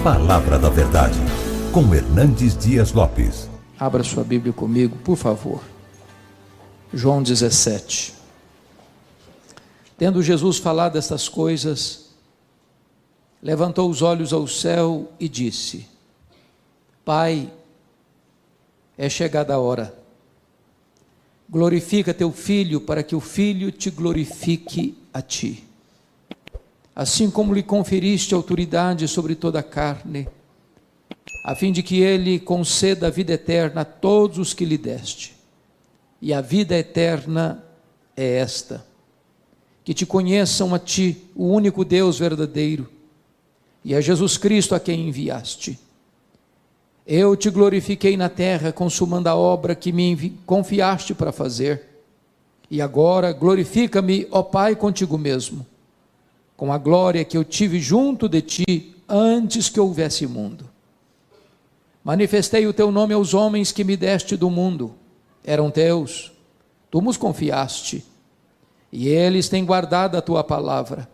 Palavra da Verdade, com Hernandes Dias Lopes. Abra sua Bíblia comigo, por favor. João 17. Tendo Jesus falado estas coisas, levantou os olhos ao céu e disse: Pai, é chegada a hora. Glorifica teu Filho, para que o Filho te glorifique a ti. Assim como lhe conferiste autoridade sobre toda a carne, a fim de que ele conceda a vida eterna a todos os que lhe deste. E a vida eterna é esta: que te conheçam a ti, o único Deus verdadeiro, e a Jesus Cristo a quem enviaste. Eu te glorifiquei na terra, consumando a obra que me confiaste para fazer. E agora glorifica-me, ó Pai, contigo mesmo, com a glória que eu tive junto de ti antes que houvesse mundo. Manifestei o teu nome aos homens que me deste do mundo. Eram teus, tu nos confiaste, e eles têm guardado a tua palavra.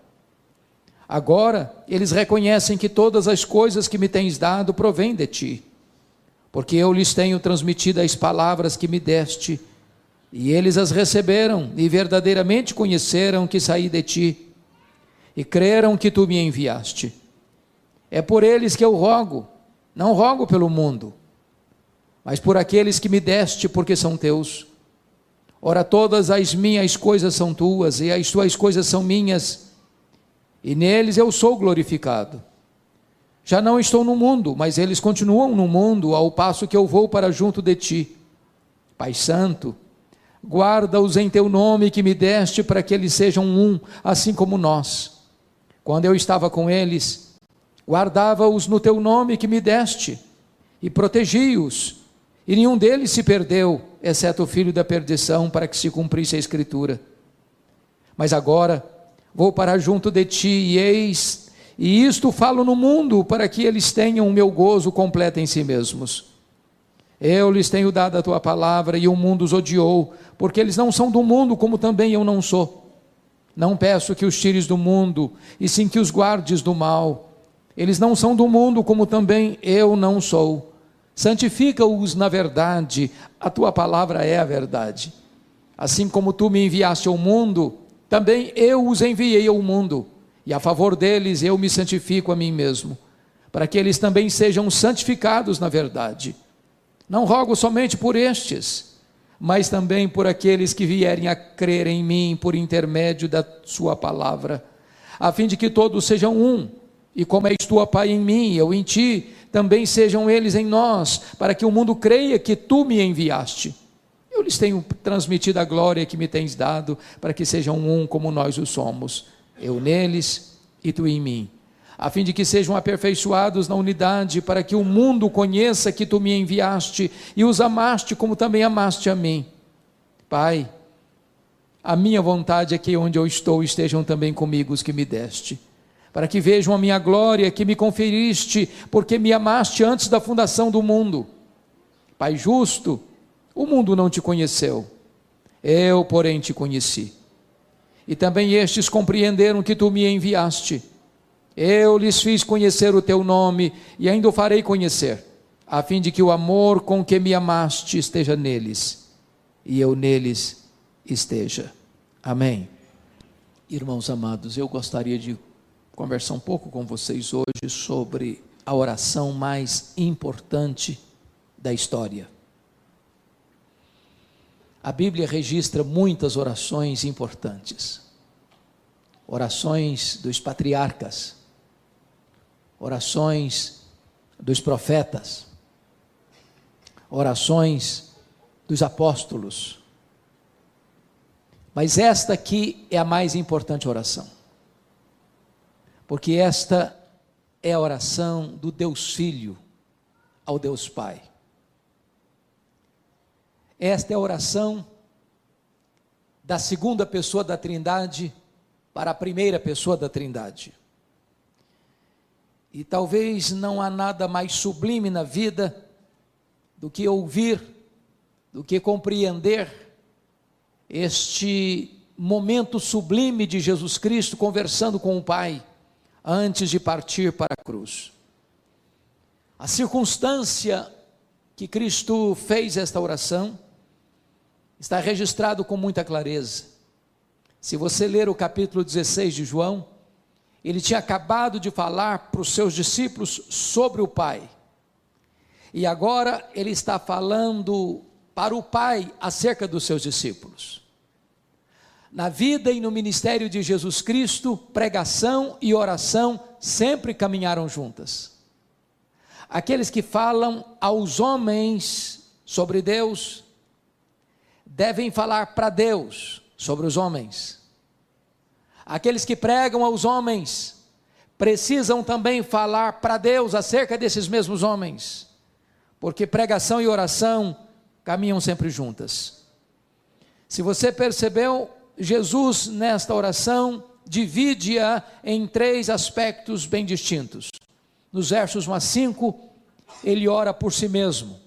Agora eles reconhecem que todas as coisas que me tens dado provêm de ti, porque eu lhes tenho transmitido as palavras que me deste, e eles as receberam e verdadeiramente conheceram que saí de ti, e creram que tu me enviaste. É por eles que eu rogo, não rogo pelo mundo, mas por aqueles que me deste, porque são teus. Ora, todas as minhas coisas são tuas, e as tuas coisas são minhas, e neles eu sou glorificado. Já não estou no mundo, mas eles continuam no mundo, ao passo que eu vou para junto de ti. Pai Santo, guarda-os em teu nome que me deste, para que eles sejam um, assim como nós. Quando eu estava com eles, guardava-os no teu nome que me deste, e protegi-os, e nenhum deles se perdeu, exceto o filho da perdição, para que se cumprisse a Escritura. Mas agora vou para junto de ti, e isto falo no mundo, para que eles tenham o meu gozo completo em si mesmos. Eu lhes tenho dado a tua palavra, e o mundo os odiou, porque eles não são do mundo, como também eu não sou. Não peço que os tires do mundo, e sim que os guardes do mal. Eles não são do mundo, como também eu não sou. Santifica-os na verdade, a tua palavra é a verdade. Assim como tu me enviaste ao mundo, também eu os enviei ao mundo, e a favor deles eu me santifico a mim mesmo, para que eles também sejam santificados na verdade. Não rogo somente por estes, mas também por aqueles que vierem a crer em mim por intermédio da sua palavra, a fim de que todos sejam um, e como és tu, ó Pai, em mim, eu em ti, também sejam eles em nós, para que o mundo creia que tu me enviaste. Eu lhes tenho transmitido a glória que me tens dado, para que sejam um como nós o somos, eu neles e tu em mim, a fim de que sejam aperfeiçoados na unidade, para que o mundo conheça que tu me enviaste e os amaste como também amaste a mim. Pai, a minha vontade é que onde eu estou estejam também comigo os que me deste, para que vejam a minha glória que me conferiste, porque me amaste antes da fundação do mundo. Pai justo, o mundo não te conheceu, eu porém te conheci, e também estes compreenderam que tu me enviaste. Eu lhes fiz conhecer o teu nome, e ainda o farei conhecer, a fim de que o amor com que me amaste esteja neles, e eu neles esteja. Amém. Irmãos amados, eu gostaria de conversar um pouco com vocês hoje sobre a oração mais importante da história. A Bíblia registra muitas orações importantes, orações dos patriarcas, orações dos profetas, orações dos apóstolos, mas esta aqui é a mais importante oração, porque esta é a oração do Deus Filho ao Deus Pai. Esta é a oração da segunda pessoa da Trindade para a primeira pessoa da Trindade. E talvez não há nada mais sublime na vida do que ouvir, do que compreender este momento sublime de Jesus Cristo conversando com o Pai, antes de partir para a cruz. A circunstância que Cristo fez esta oração está registrado com muita clareza. Se você ler o capítulo 16 de João, ele tinha acabado de falar para os seus discípulos sobre o Pai. E agora ele está falando para o Pai acerca dos seus discípulos. Na vida e no ministério de Jesus Cristo, pregação e oração sempre caminharam juntas. Aqueles que falam aos homens sobre Deus, devem falar para Deus sobre os homens. Aqueles que pregam aos homens, precisam também falar para Deus acerca desses mesmos homens, porque pregação e oração caminham sempre juntas. Se você percebeu, Jesus nesta oração divide-a em 3 aspectos bem distintos. Nos versos 1 a 5, ele ora por si mesmo.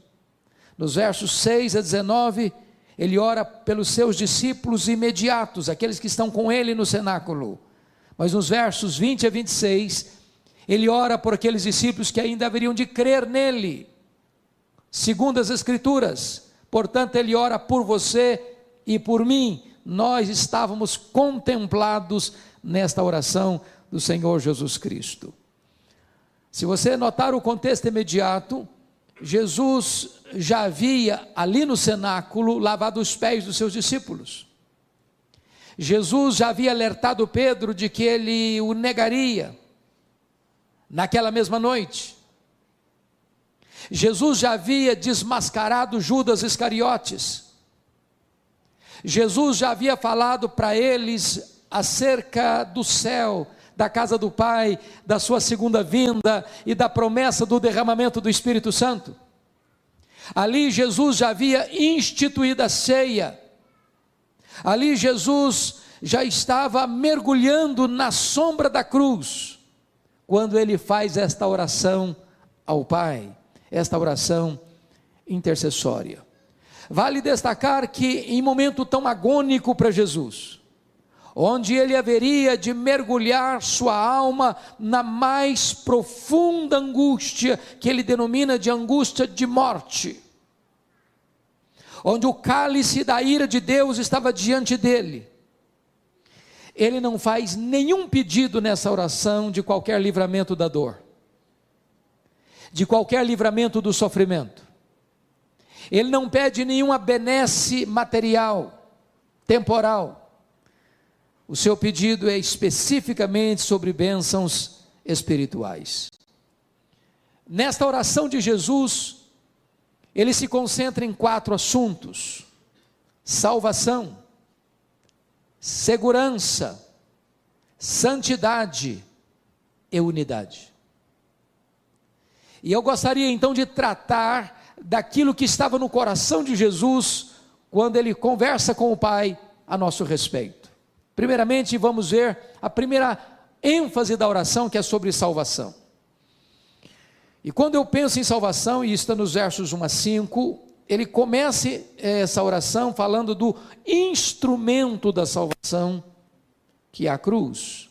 Nos versos 6 a 19, ele ora pelos seus discípulos imediatos, aqueles que estão com ele no cenáculo. Mas nos versos 20 a 26, ele ora por aqueles discípulos que ainda haveriam de crer nele, segundo as Escrituras. Portanto, ele ora por você e por mim. Nós estávamos contemplados nesta oração do Senhor Jesus Cristo. Se você notar o contexto imediato, Jesus já havia ali no cenáculo lavado os pés dos seus discípulos. Jesus já havia alertado Pedro de que ele o negaria naquela mesma noite. Jesus já havia desmascarado Judas Iscariotes. Jesus já havia falado para eles acerca do céu, da casa do Pai, da sua segunda vinda e da promessa do derramamento do Espírito Santo. Ali Jesus já havia instituído a ceia. Ali Jesus já estava mergulhando na sombra da cruz, quando ele faz esta oração ao Pai, esta oração intercessória. Vale destacar que em momento tão agônico para Jesus, onde ele haveria de mergulhar sua alma na mais profunda angústia, que ele denomina de angústia de morte, onde o cálice da ira de Deus estava diante dele, ele não faz nenhum pedido nessa oração de qualquer livramento da dor, de qualquer livramento do sofrimento. Ele não pede nenhuma benesse material, temporal. O seu pedido é especificamente sobre bênçãos espirituais. Nesta oração de Jesus, ele se concentra em 4 assuntos: salvação, segurança, santidade e unidade. E eu gostaria então de tratar daquilo que estava no coração de Jesus, quando ele conversa com o Pai a nosso respeito. Primeiramente, vamos ver a primeira ênfase da oração, que é sobre salvação. E quando eu penso em salvação, e está nos versos 1 a 5, ele começa essa oração falando do instrumento da salvação, que é a cruz.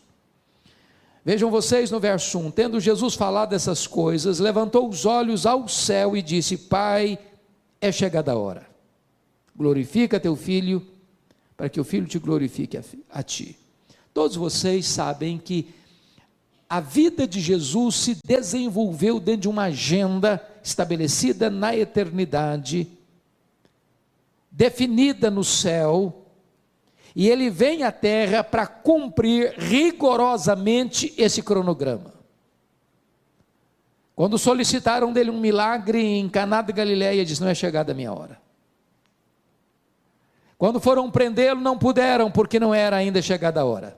Vejam vocês no verso 1, tendo Jesus falado essas coisas, levantou os olhos ao céu e disse: Pai, é chegada a hora, glorifica teu Filho, para que o Filho te glorifique a ti. Todos vocês sabem que a vida de Jesus se desenvolveu dentro de uma agenda estabelecida na eternidade, definida no céu, e ele vem à terra para cumprir rigorosamente esse cronograma. Quando solicitaram dele um milagre em Caná da Galileia, ele disse: não é chegada a minha hora. Quando foram prendê-lo, não puderam, porque não era ainda chegada a hora.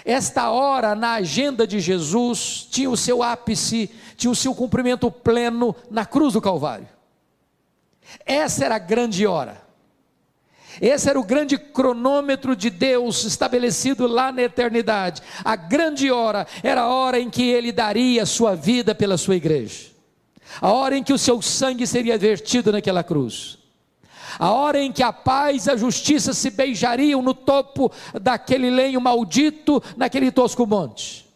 Esta hora na agenda de Jesus tinha o seu ápice, tinha o seu cumprimento pleno na cruz do Calvário. Essa era a grande hora. Esse era o grande cronômetro de Deus estabelecido lá na eternidade. A grande hora era a hora em que ele daria a sua vida pela sua igreja, a hora em que o seu sangue seria vertido naquela cruz, a hora em que a paz e a justiça se beijariam no topo daquele lenho maldito, naquele tosco monte.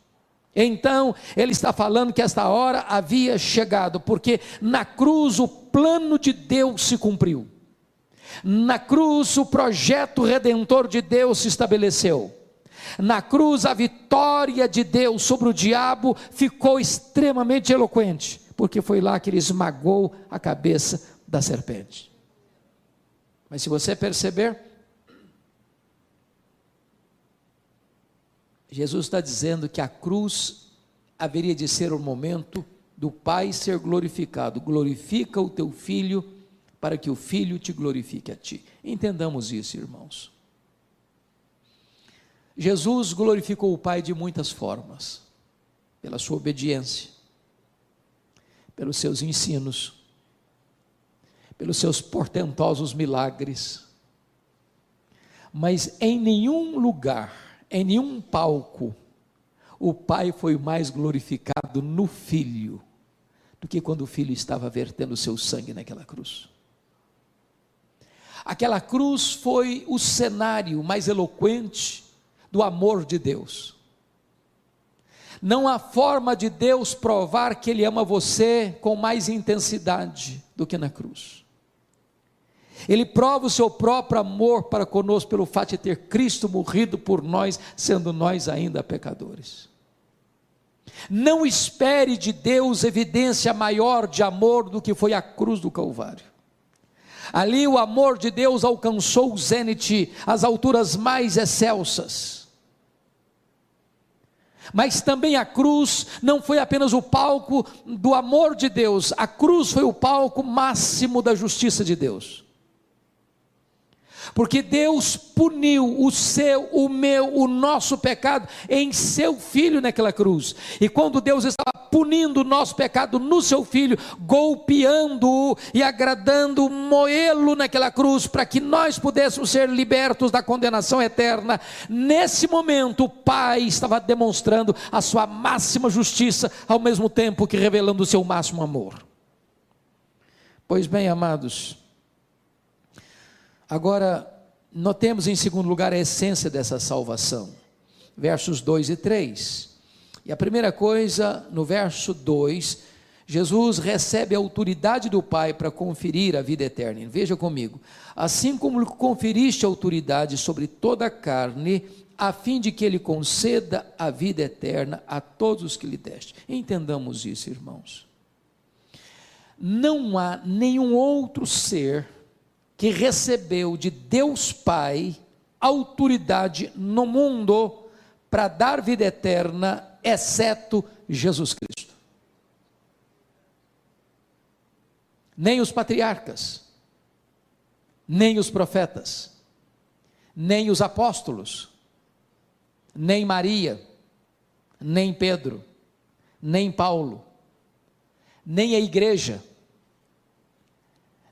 Então, ele está falando que esta hora havia chegado, porque na cruz o plano de Deus se cumpriu. Na cruz o projeto redentor de Deus se estabeleceu. Na cruz a vitória de Deus sobre o diabo ficou extremamente eloquente, porque foi lá que ele esmagou a cabeça da serpente. Mas se você perceber, Jesus está dizendo que a cruz haveria de ser o momento do Pai ser glorificado. Glorifica o teu Filho, para que o Filho te glorifique a ti. Entendamos isso, irmãos. Jesus glorificou o Pai de muitas formas, pela sua obediência, pelos seus ensinos, pelos seus portentosos milagres, mas em nenhum lugar, em nenhum palco, o Pai foi mais glorificado no Filho, do que quando o Filho estava vertendo o seu sangue naquela cruz. Aquela cruz foi o cenário mais eloquente do amor de Deus. Não há forma de Deus provar que Ele ama você com mais intensidade do que na cruz. Ele prova o seu próprio amor para conosco pelo fato de ter Cristo morrido por nós, sendo nós ainda pecadores. Não espere de Deus evidência maior de amor do que foi a cruz do Calvário. Ali o amor de Deus alcançou o zênite, as alturas mais excelsas. Mas também a cruz não foi apenas o palco do amor de Deus, a cruz foi o palco máximo da justiça de Deus. Porque Deus puniu o seu, o meu, o nosso pecado em seu Filho naquela cruz. E quando Deus estava punindo o nosso pecado no seu Filho, golpeando-o e agradando moê-lo naquela cruz, para que nós pudéssemos ser libertos da condenação eterna, nesse momento o Pai estava demonstrando a sua máxima justiça, ao mesmo tempo que revelando o seu máximo amor. Pois bem, amados, agora, notemos em segundo lugar a essência dessa salvação, versos 2 e 3, e a primeira coisa, no verso 2, Jesus recebe a autoridade do Pai para conferir a vida eterna. Veja comigo, assim como conferiste autoridade sobre toda a carne, a fim de que Ele conceda a vida eterna a todos os que lhe deste. Entendamos isso, irmãos. Não há nenhum outro ser que recebeu de Deus Pai autoridade no mundo para dar vida eterna, exceto Jesus Cristo. Nem os patriarcas, nem os profetas, nem os apóstolos, nem Maria, nem Pedro, nem Paulo, nem a igreja,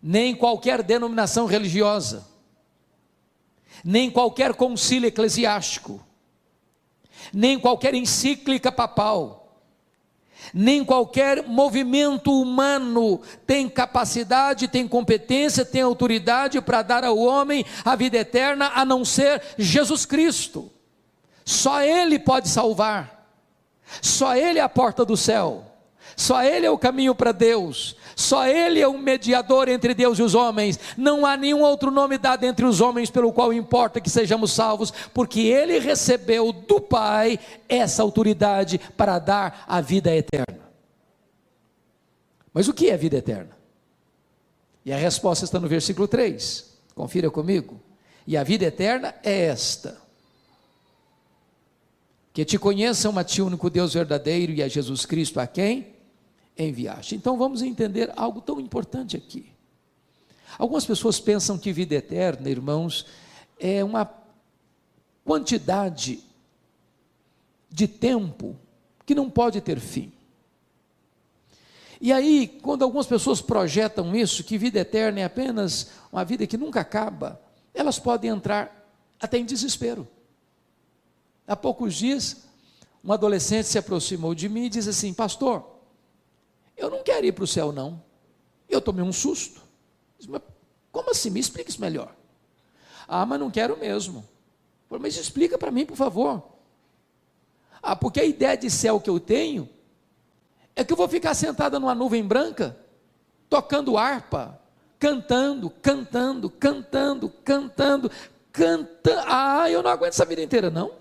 nem qualquer denominação religiosa, nem qualquer concílio eclesiástico, nem qualquer encíclica papal, nem qualquer movimento humano tem capacidade, tem competência, tem autoridade para dar ao homem a vida eterna, a não ser Jesus Cristo. Só Ele pode salvar, só Ele é a porta do céu, só Ele é o caminho para Deus, só Ele é o mediador entre Deus e os homens. Não há nenhum outro nome dado entre os homens pelo qual importa que sejamos salvos, porque Ele recebeu do Pai essa autoridade para dar a vida eterna. Mas o que é vida eterna? E a resposta está no versículo 3, confira comigo. E a vida eterna é esta: que te conheçam a ti, único Deus verdadeiro, e a Jesus Cristo a quem enviaste. Então vamos entender algo tão importante aqui. Algumas pessoas pensam que vida eterna, irmãos, é uma quantidade de tempo que não pode ter fim. E aí, quando algumas pessoas projetam isso, que vida eterna é apenas uma vida que nunca acaba, elas podem entrar até em desespero. Há poucos dias, um adolescente se aproximou de mim e disse assim: pastor, eu não quero ir para o céu não, eu tomei um susto. Disse, mas como assim? Me explica isso melhor. Ah, mas não quero mesmo. Falei, mas explica para mim, por favor. porque a ideia de céu que eu tenho é que eu vou ficar sentada numa nuvem branca, tocando harpa, cantando. Eu não aguento essa vida inteira, não.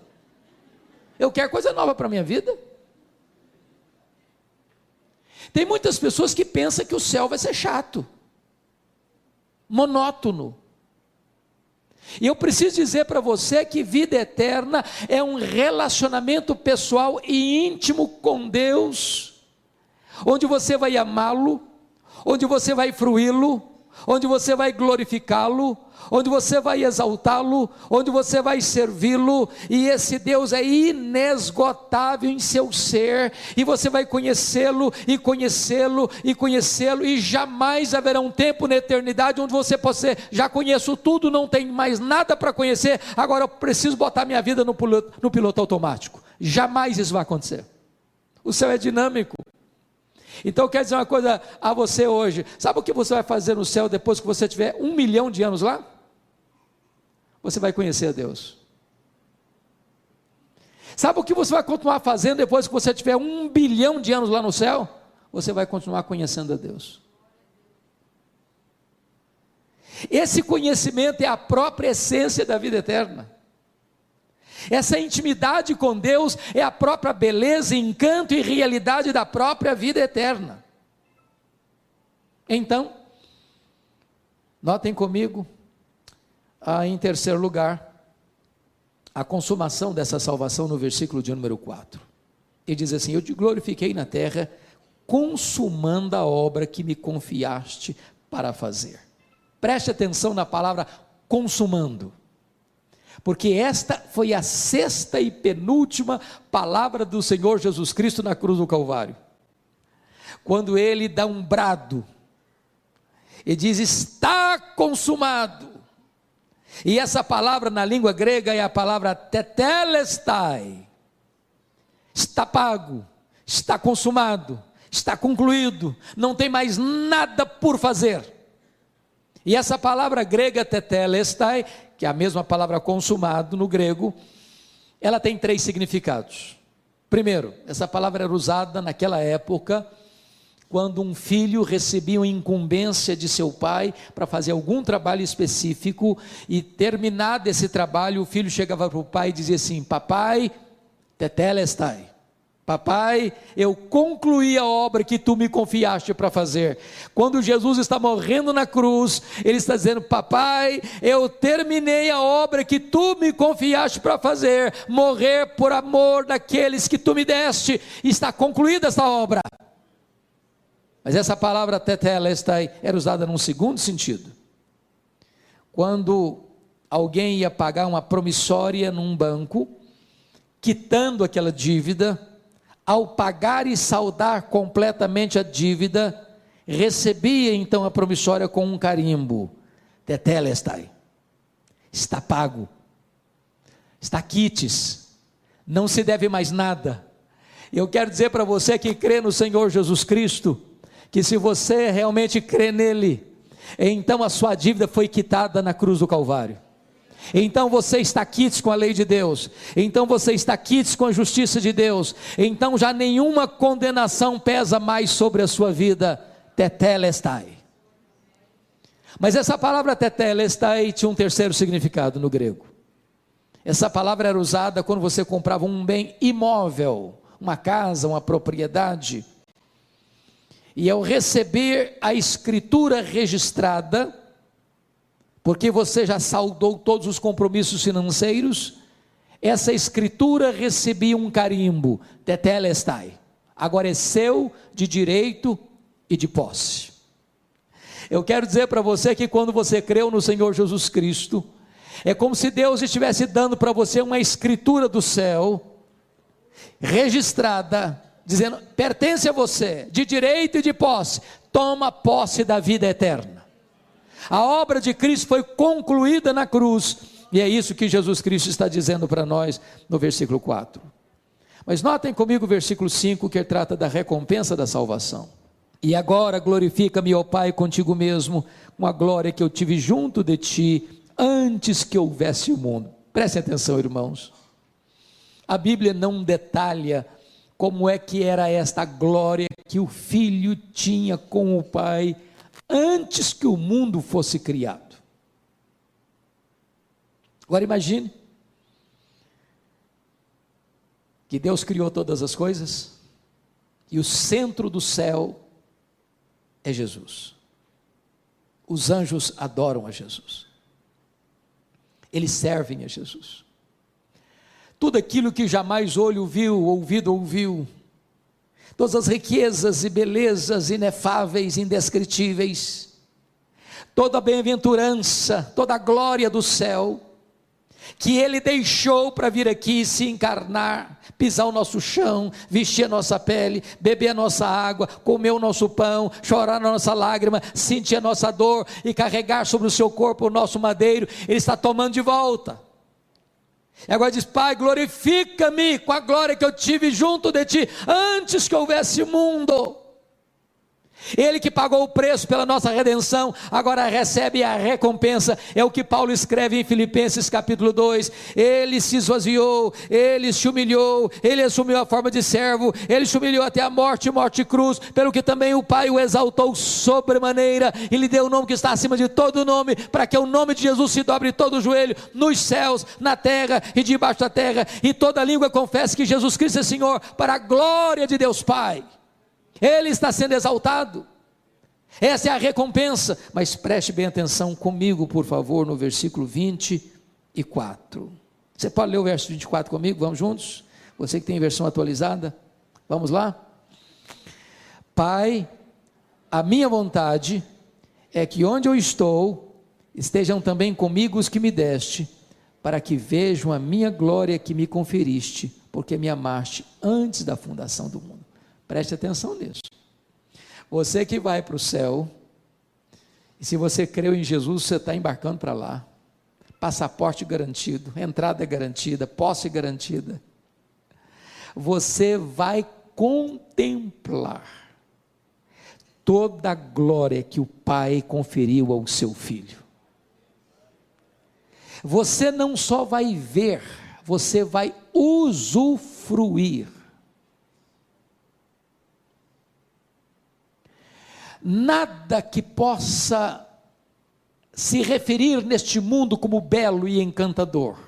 Eu quero coisa nova para a minha vida. Tem muitas pessoas que pensam que o céu vai ser chato, monótono. E eu preciso dizer para você que vida eterna é um relacionamento pessoal e íntimo com Deus, onde você vai amá-lo, onde você vai fruí-lo, onde você vai glorificá-lo, onde você vai exaltá-lo, onde você vai servi-lo, e esse Deus é inesgotável em seu ser, e você vai conhecê-lo, e jamais haverá um tempo na eternidade onde você possa dizer, já conheço tudo, não tem mais nada para conhecer, agora eu preciso botar minha vida no piloto automático. Jamais isso vai acontecer. O céu é dinâmico. Então eu quero dizer uma coisa a você hoje, sabe o que você vai fazer no céu depois que você tiver 1 milhão de anos lá? Você vai conhecer a Deus. Sabe o que você vai continuar fazendo depois que você tiver 1 bilhão de anos lá no céu? Você vai continuar conhecendo a Deus. Esse conhecimento é a própria essência da vida eterna. Essa intimidade com Deus é a própria beleza, encanto e realidade da própria vida eterna. Então, notem comigo, em terceiro lugar, a consumação dessa salvação no versículo de número 4. Ele diz assim, eu te glorifiquei na terra, consumando a obra que me confiaste para fazer. Preste atenção na palavra consumando. Porque esta foi a 6ª e penúltima palavra do Senhor Jesus Cristo na cruz do Calvário, quando ele dá um brado, e diz, está consumado, e essa palavra na língua grega é a palavra tetelestai, está pago, está consumado, está concluído, não tem mais nada por fazer. E essa palavra grega tetelestai, que é a mesma palavra consumado no grego, ela tem 3 significados. Primeiro, essa palavra era usada naquela época, quando um filho recebia uma incumbência de seu pai, para fazer algum trabalho específico, e terminado esse trabalho, o filho chegava para o pai e dizia assim, papai, tetelestai, papai, eu concluí a obra que tu me confiaste para fazer. Quando Jesus está morrendo na cruz, ele está dizendo, papai, eu terminei a obra que tu me confiaste para fazer, morrer por amor daqueles que tu me deste, está concluída essa obra. Mas essa palavra tetelestai era usada num segundo sentido, quando alguém ia pagar uma promissória num banco, quitando aquela dívida, ao pagar e saldar completamente a dívida, recebia então a promissória com um carimbo, tetelestai, está pago, está quites, não se deve mais nada. Eu quero dizer para você que crê no Senhor Jesus Cristo, que se você realmente crê nele, então a sua dívida foi quitada na cruz do Calvário. Então você está quites com a lei de Deus, então você está quites com a justiça de Deus, então já nenhuma condenação pesa mais sobre a sua vida, tetelestai. Mas essa palavra tetelestai tinha um terceiro significado no grego. Essa palavra era usada quando você comprava um bem imóvel, uma casa, uma propriedade, e ao receber a escritura registrada, porque você já saldou todos os compromissos financeiros, essa escritura recebia um carimbo, tetelestai, agora é seu de direito e de posse. Eu quero dizer para você que quando você creu no Senhor Jesus Cristo, é como se Deus estivesse dando para você uma escritura do céu, registrada, dizendo, pertence a você, de direito e de posse, toma posse da vida eterna. A obra de Cristo foi concluída na cruz, e é isso que Jesus Cristo está dizendo para nós no versículo 4. Mas notem comigo o versículo 5, que trata da recompensa da salvação. E agora glorifica-me, ó Pai, contigo mesmo, com a glória que eu tive junto de ti, antes que houvesse o mundo. Prestem atenção, irmãos. A Bíblia não detalha como é que era esta glória que o Filho tinha com o Pai antes que o mundo fosse criado. Agora imagine que Deus criou todas as coisas e o centro do céu é Jesus. Os anjos adoram a Jesus, eles servem a Jesus. Tudo aquilo que jamais olho viu, ouvido ouviu, todas as riquezas e belezas inefáveis, indescritíveis, toda a bem-aventurança, toda a glória do céu, que Ele deixou para vir aqui se encarnar, pisar o nosso chão, vestir a nossa pele, beber a nossa água, comer o nosso pão, chorar a nossa lágrima, sentir a nossa dor e carregar sobre o seu corpo o nosso madeiro, Ele está tomando de volta. E agora diz: Pai, glorifica-me com a glória que eu tive junto de Ti, antes que houvesse mundo. Ele que pagou o preço pela nossa redenção, agora recebe a recompensa. É o que Paulo escreve em Filipenses capítulo 2, ele se esvaziou, ele se humilhou, ele assumiu a forma de servo, ele se humilhou até a morte, morte de cruz, pelo que também o Pai o exaltou sobremaneira, e lhe deu o nome que está acima de todo nome, para que o nome de Jesus se dobre todo o joelho, nos céus, na terra e debaixo da terra, e toda língua confesse que Jesus Cristo é Senhor, para a glória de Deus Pai. Ele está sendo exaltado, essa é a recompensa. Mas preste bem atenção comigo, por favor, no versículo 24. Você pode ler o verso 24 comigo? Vamos juntos? Você que tem versão atualizada, vamos lá? Pai, a minha vontade é que onde eu estou, estejam também comigo os que me deste, para que vejam a minha glória que me conferiste, porque me amaste antes da fundação do mundo. Preste atenção nisso. Você que vai para o céu, e se você creu em Jesus, você está embarcando para lá, passaporte garantido, entrada garantida, posse garantida, você vai contemplar toda a glória que o Pai conferiu ao seu Filho. Você não só vai ver, você vai usufruir. Nada que possa se referir neste mundo como belo e encantador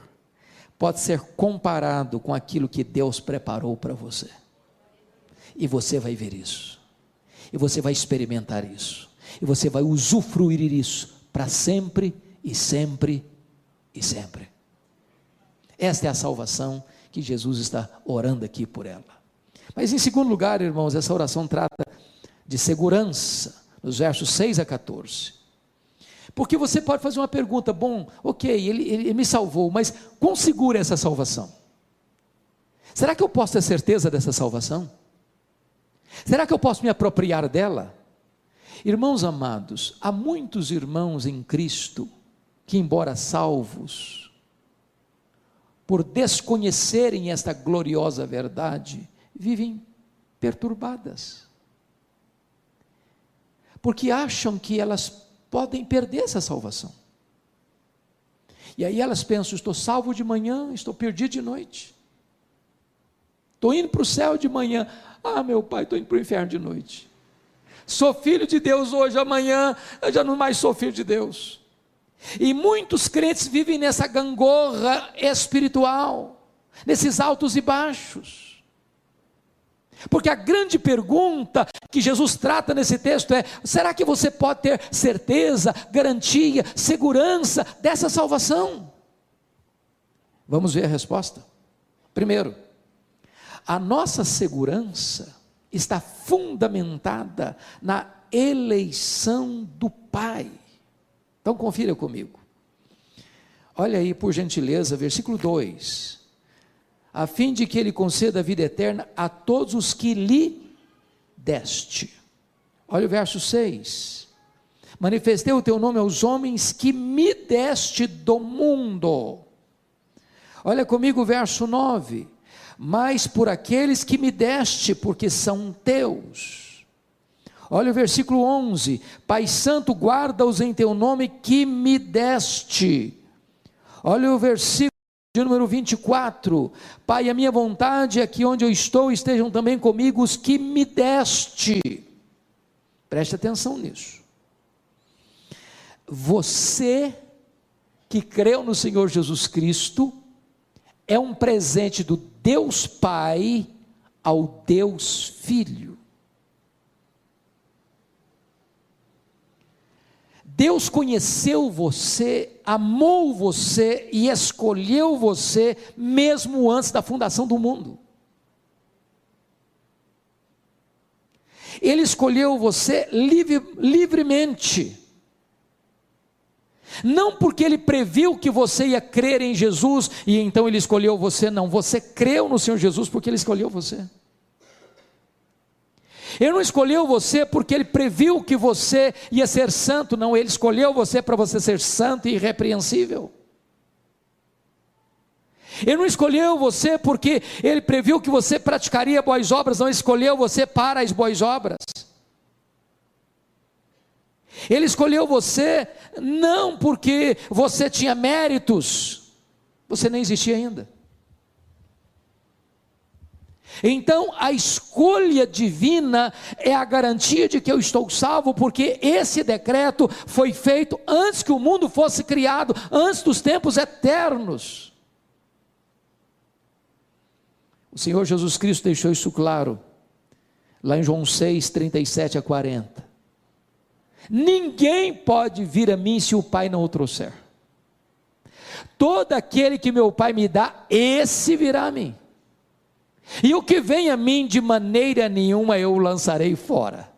pode ser comparado com aquilo que Deus preparou para você. E você vai ver isso, e você vai experimentar isso, e você vai usufruir isso para sempre e sempre e sempre. Esta é a salvação que Jesus está orando aqui por ela. Mas em segundo lugar, irmãos, essa oração trata de segurança, nos versos 6 a 14, porque você pode fazer uma pergunta: bom, ok, ele me salvou, mas quão segura é essa salvação? Será que eu posso ter certeza dessa salvação? Será que eu posso me apropriar dela? Irmãos amados, há muitos irmãos em Cristo, que embora salvos, por desconhecerem esta gloriosa verdade, vivem perturbadas, porque acham que elas podem perder essa salvação, e aí elas pensam: estou salvo de manhã, estou perdido de noite, estou indo para o céu de manhã, meu pai, estou indo para o inferno de noite, sou filho de Deus hoje, amanhã eu já não mais sou filho de Deus. E muitos crentes vivem nessa gangorra espiritual, nesses altos e baixos, porque a grande pergunta que Jesus trata nesse texto é: será que você pode ter certeza, garantia, segurança dessa salvação? Vamos ver a resposta. Primeiro, a nossa segurança está fundamentada na eleição do Pai. Então confira comigo, olha aí por gentileza, versículo 2, a fim de que Ele conceda a vida eterna a todos os que lhe deste. Olha o verso 6, manifestei o teu nome aos homens que me deste do mundo. Olha comigo o verso 9, mas por aqueles que me deste, porque são teus. Olha o versículo 11, Pai Santo, guarda-os em teu nome que me deste. Olha o versículo de número 24, Pai, a minha vontade é que onde eu estou estejam também comigo os que me deste. Preste atenção nisso. Você que creu no Senhor Jesus Cristo é um presente do Deus Pai ao Deus Filho. Deus conheceu você, amou você e escolheu você mesmo antes da fundação do mundo. Ele escolheu você livremente. Não porque Ele previu que você ia crer em Jesus e então Ele escolheu você, não. Você creu no Senhor Jesus porque Ele escolheu você. Ele não escolheu você porque Ele previu que você ia ser santo, não. Ele escolheu você para você ser santo e irrepreensível. Ele não escolheu você porque Ele previu que você praticaria boas obras, não. Ele escolheu você para as boas obras. Ele escolheu você não porque você tinha méritos, você nem existia ainda. Então a escolha divina é a garantia de que eu estou salvo, porque esse decreto foi feito antes que o mundo fosse criado, antes dos tempos eternos. O Senhor Jesus Cristo deixou isso claro, lá em João 6, 37 a 40. Ninguém pode vir a mim se o Pai não o trouxer. Todo aquele que meu Pai me dá, esse virá a mim. E o que vem a mim, de maneira nenhuma eu o lançarei fora.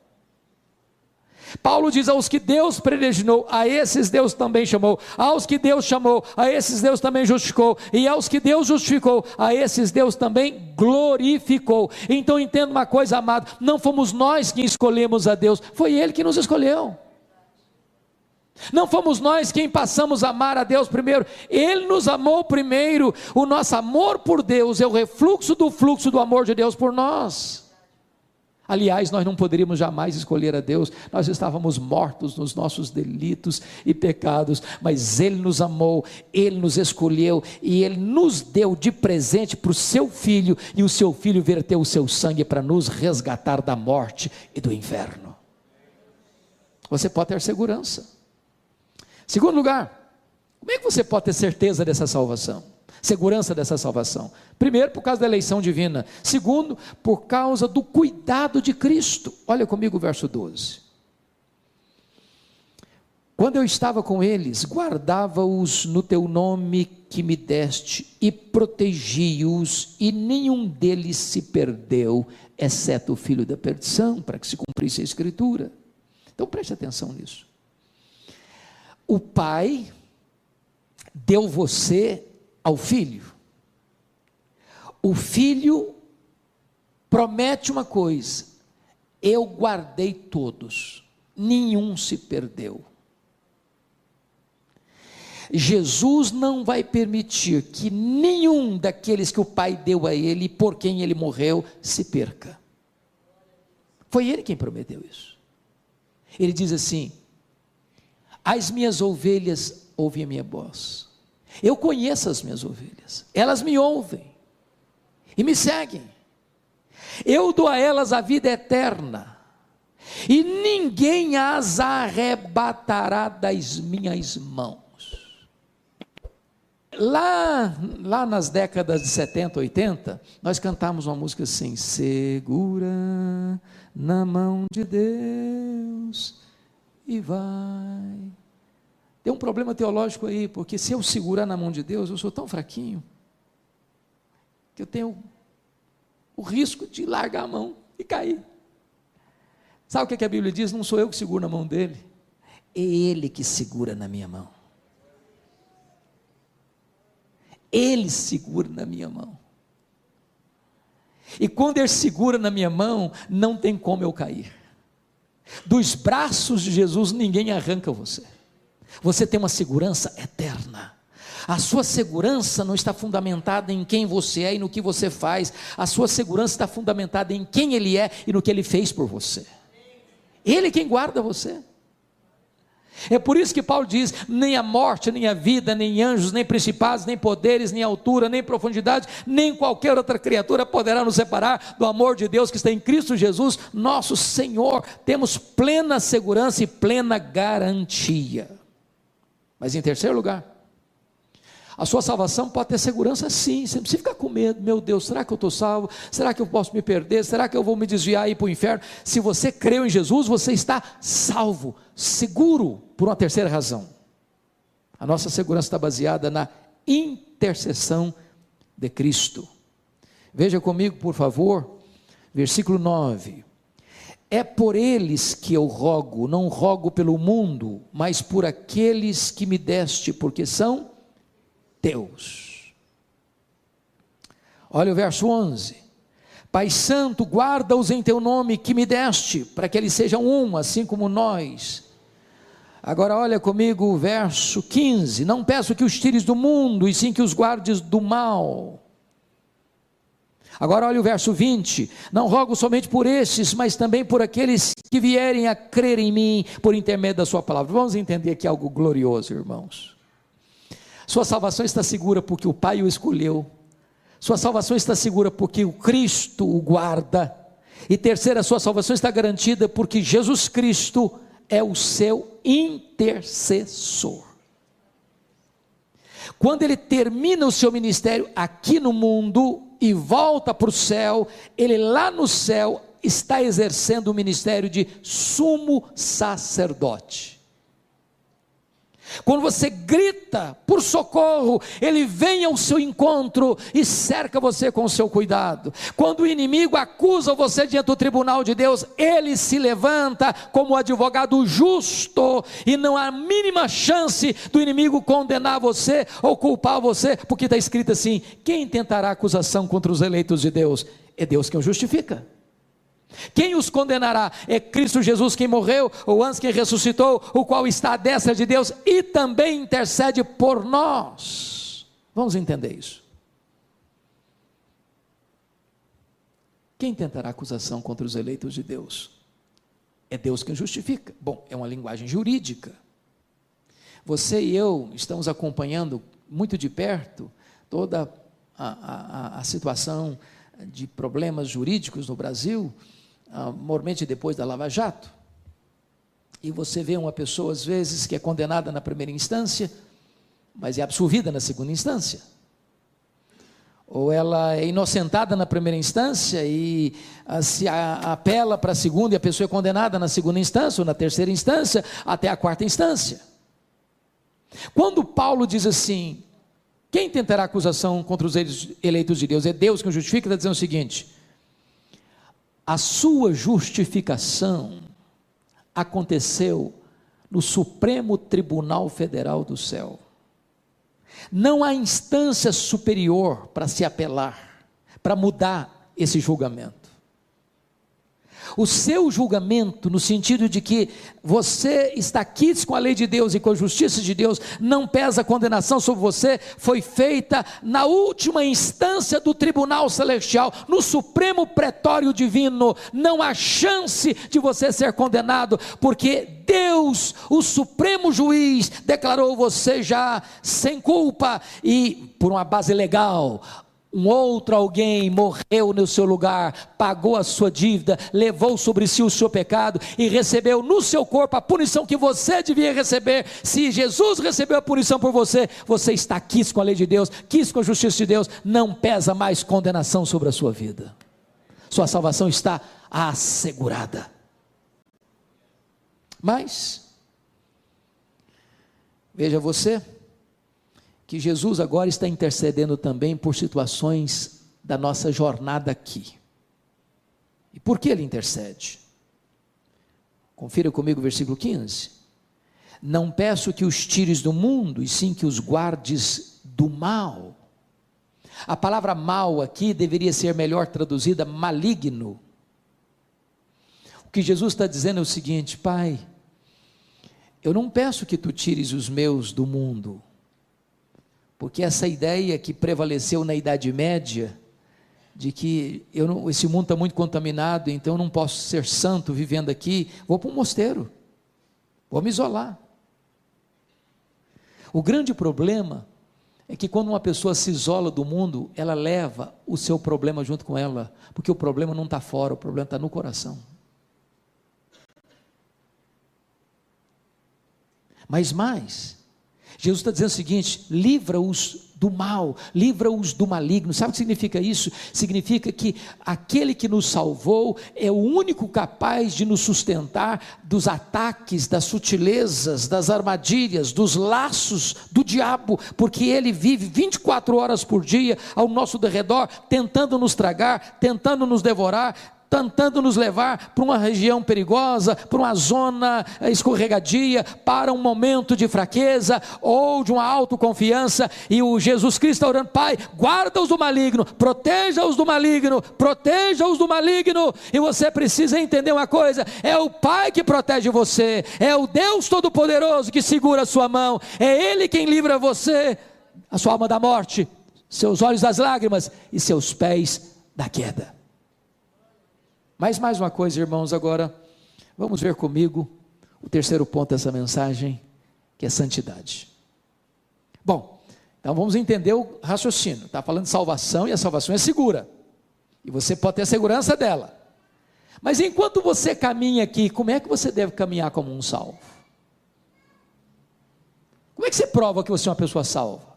Paulo diz: aos que Deus predestinou, a esses Deus também chamou. Aos que Deus chamou, a esses Deus também justificou. E aos que Deus justificou, a esses Deus também glorificou. Então entenda uma coisa, amado: não fomos nós que escolhemos a Deus, foi Ele que nos escolheu. Não fomos nós quem passamos a amar a Deus primeiro, Ele nos amou primeiro. O nosso amor por Deus é o refluxo do fluxo do amor de Deus por nós. Aliás, nós não poderíamos jamais escolher a Deus, nós estávamos mortos nos nossos delitos e pecados, mas Ele nos amou, Ele nos escolheu e Ele nos deu de presente para o seu Filho, e o seu Filho verteu o seu sangue para nos resgatar da morte e do inferno. Você pode ter segurança. Segundo lugar, como é que você pode ter certeza dessa salvação? Segurança dessa salvação? Primeiro, por causa da eleição divina. Segundo, por causa do cuidado de Cristo. Olha comigo o verso 12. Quando eu estava com eles, guardava-os no teu nome que me deste, e protegi-os, e nenhum deles se perdeu, exceto o filho da perdição, para que se cumprisse a Escritura. Então preste atenção nisso. O Pai deu você ao Filho. O Filho promete uma coisa: eu guardei todos, nenhum se perdeu. Jesus não vai permitir que nenhum daqueles que o Pai deu a Ele, por quem Ele morreu, se perca. Foi Ele quem prometeu isso. Ele diz assim: as minhas ovelhas ouvem a minha voz. Eu conheço as minhas ovelhas, elas me ouvem e me seguem. Eu dou a elas a vida eterna, e ninguém as arrebatará das minhas mãos. Lá nas décadas de 70, 80, nós cantávamos uma música assim: segura na mão de Deus e vai. Tem um problema teológico aí, porque se eu segurar na mão de Deus, eu sou tão fraquinho, que eu tenho o risco de largar a mão e cair. Sabe o que a Bíblia diz? Não sou eu que seguro na mão dele, é Ele que segura na minha mão. Ele segura na minha mão, e quando Ele segura na minha mão, não tem como eu cair. Dos braços de Jesus ninguém arranca você. Você tem uma segurança eterna. A sua segurança não está fundamentada em quem você é e no que você faz. A sua segurança está fundamentada em quem Ele é e no que Ele fez por você. Ele é quem guarda você. É por isso que Paulo diz: nem a morte, nem a vida, nem anjos, nem principados, nem poderes, nem altura, nem profundidade, nem qualquer outra criatura poderá nos separar do amor de Deus que está em Cristo Jesus, nosso Senhor. Temos plena segurança e plena garantia. Mas em terceiro lugar, a sua salvação pode ter segurança sim, você não precisa ficar com medo. Meu Deus, será que eu estou salvo? Será que eu posso me perder? Será que eu vou me desviar e ir para o inferno? Se você creu em Jesus, você está salvo, seguro, por uma terceira razão. A nossa segurança está baseada na intercessão de Cristo. Veja comigo, por favor, versículo 9. É por eles que eu rogo, não rogo pelo mundo, mas por aqueles que me deste, porque são teus. Olha o verso 11. Pai Santo, guarda-os em teu nome que me deste, para que eles sejam um, assim como nós. Agora olha comigo o verso 15. Não peço que os tires do mundo, e sim que os guardes do mal. Agora olha o verso 20. Não rogo somente por estes, mas também por aqueles que vierem a crer em mim, por intermédio da sua palavra. Vamos entender aqui algo glorioso, irmãos. Sua salvação está segura porque o Pai o escolheu. Sua salvação está segura porque o Cristo o guarda. E terceira, sua salvação está garantida porque Jesus Cristo é o seu intercessor. Quando ele termina o seu ministério aqui no mundo e volta para o céu, ele lá no céu está exercendo o ministério de sumo sacerdote. Quando você grita por socorro, ele vem ao seu encontro e cerca você com o seu cuidado. Quando o inimigo acusa você diante do tribunal de Deus, ele se levanta como advogado justo, e não há a mínima chance do inimigo condenar você ou culpar você, porque está escrito assim: quem tentará acusação contra os eleitos de Deus? É Deus quem o justifica. Quem os condenará? É Cristo Jesus quem morreu, ou antes quem ressuscitou, o qual está à destra de Deus e também intercede por nós. Vamos entender isso. Quem tentará acusação contra os eleitos de Deus? É Deus quem justifica. Bom, é uma linguagem jurídica. Você e eu estamos acompanhando muito de perto toda a situação de problemas jurídicos no Brasil, mormente depois da Lava Jato, e você vê uma pessoa às vezes que é condenada na primeira instância, mas é absolvida na segunda instância, ou ela é inocentada na primeira instância e se apela para a segunda, e a pessoa é condenada na segunda instância, ou na terceira instância, até a quarta instância. Quando Paulo diz assim: quem tentará acusação contra os eleitos de Deus? É Deus que o justifica. Está dizendo o seguinte: a sua justificação aconteceu no Supremo Tribunal Federal do céu. Não há instância superior para se apelar, para mudar esse julgamento. O seu julgamento, no sentido de que você está quites com a lei de Deus e com a justiça de Deus, não pesa condenação sobre você, foi feita na última instância do tribunal celestial, no supremo pretório divino. Não há chance de você ser condenado, porque Deus, o supremo juiz, declarou você já sem culpa, e por uma base legal, um outro alguém morreu no seu lugar, pagou a sua dívida, levou sobre si o seu pecado e recebeu no seu corpo a punição que você devia receber. Se Jesus recebeu a punição por você, você está quis com a lei de Deus, quis com a justiça de Deus, não pesa mais condenação sobre a sua vida. Sua salvação está assegurada. Mas veja você, que Jesus agora está intercedendo também por situações da nossa jornada aqui. E por que ele intercede? Confira comigo o versículo 15. Não peço que os tires do mundo, e sim que os guardes do mal. A palavra mal aqui deveria ser melhor traduzida maligno. O que Jesus está dizendo é o seguinte: Pai, eu não peço que tu tires os meus do mundo, porque essa ideia que prevaleceu na Idade Média, de que esse mundo está muito contaminado, então eu não posso ser santo vivendo aqui, vou para um mosteiro, vou me isolar. O grande problema é que quando uma pessoa se isola do mundo, ela leva o seu problema junto com ela, porque o problema não está fora, o problema está no coração. Mas mais, Jesus está dizendo o seguinte: livra-os do mal, livra-os do maligno. Sabe o que significa isso? Significa que aquele que nos salvou é o único capaz de nos sustentar dos ataques, das sutilezas, das armadilhas, dos laços do diabo, porque ele vive 24 horas por dia ao nosso derredor, tentando nos tragar, tentando nos devorar, tentando nos levar para uma região perigosa, para uma zona escorregadia, para um momento de fraqueza ou de uma autoconfiança. E o Jesus Cristo está orando: Pai, guarda-os do maligno, proteja-os do maligno, proteja-os do maligno. E você precisa entender uma coisa: é o Pai que protege você, é o Deus Todo-Poderoso que segura a sua mão, é Ele quem livra você, a sua alma da morte, seus olhos das lágrimas e seus pés da queda. Mas mais uma coisa, irmãos, agora vamos ver comigo o terceiro ponto dessa mensagem, que é santidade. Bom, então vamos entender o raciocínio. Está falando de salvação, e a salvação é segura, e você pode ter a segurança dela. Mas enquanto você caminha aqui, como é que você deve caminhar como um salvo? Como é que você prova que você é uma pessoa salva?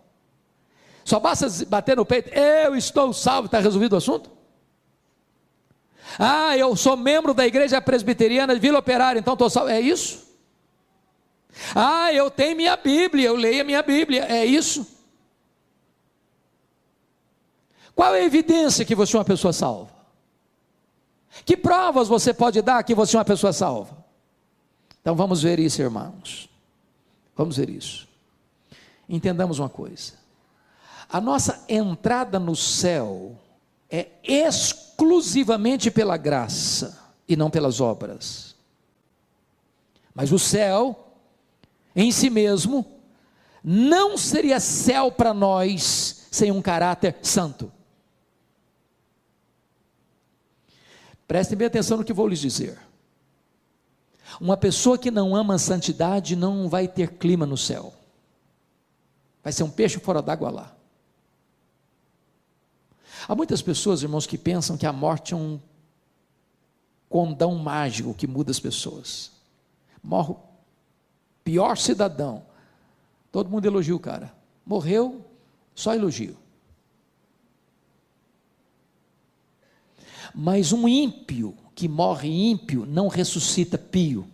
Só basta bater no peito: eu estou salvo, está resolvido o assunto? Ah, eu sou membro da igreja presbiteriana de Vila Operária, então estou salvo. É isso? Ah, eu tenho minha Bíblia, eu leio a minha Bíblia. É isso? Qual é a evidência que você é uma pessoa salva? Que provas você pode dar que você é uma pessoa salva? Então vamos ver isso, irmãos. Vamos ver isso. Entendamos uma coisa: a nossa entrada no céu é exclusivamente pela graça e não pelas obras. Mas o céu em si mesmo não seria céu para nós sem um caráter santo. Prestem bem atenção no que vou lhes dizer. Uma pessoa que não ama a santidade não vai ter clima no céu. Vai ser um peixe fora d'água lá. Há muitas pessoas, irmãos, que pensam que a morte é um condão mágico que muda as pessoas. Morre o pior cidadão, todo mundo elogia o cara. Morreu, só elogio. Mas um ímpio que morre ímpio não ressuscita pio.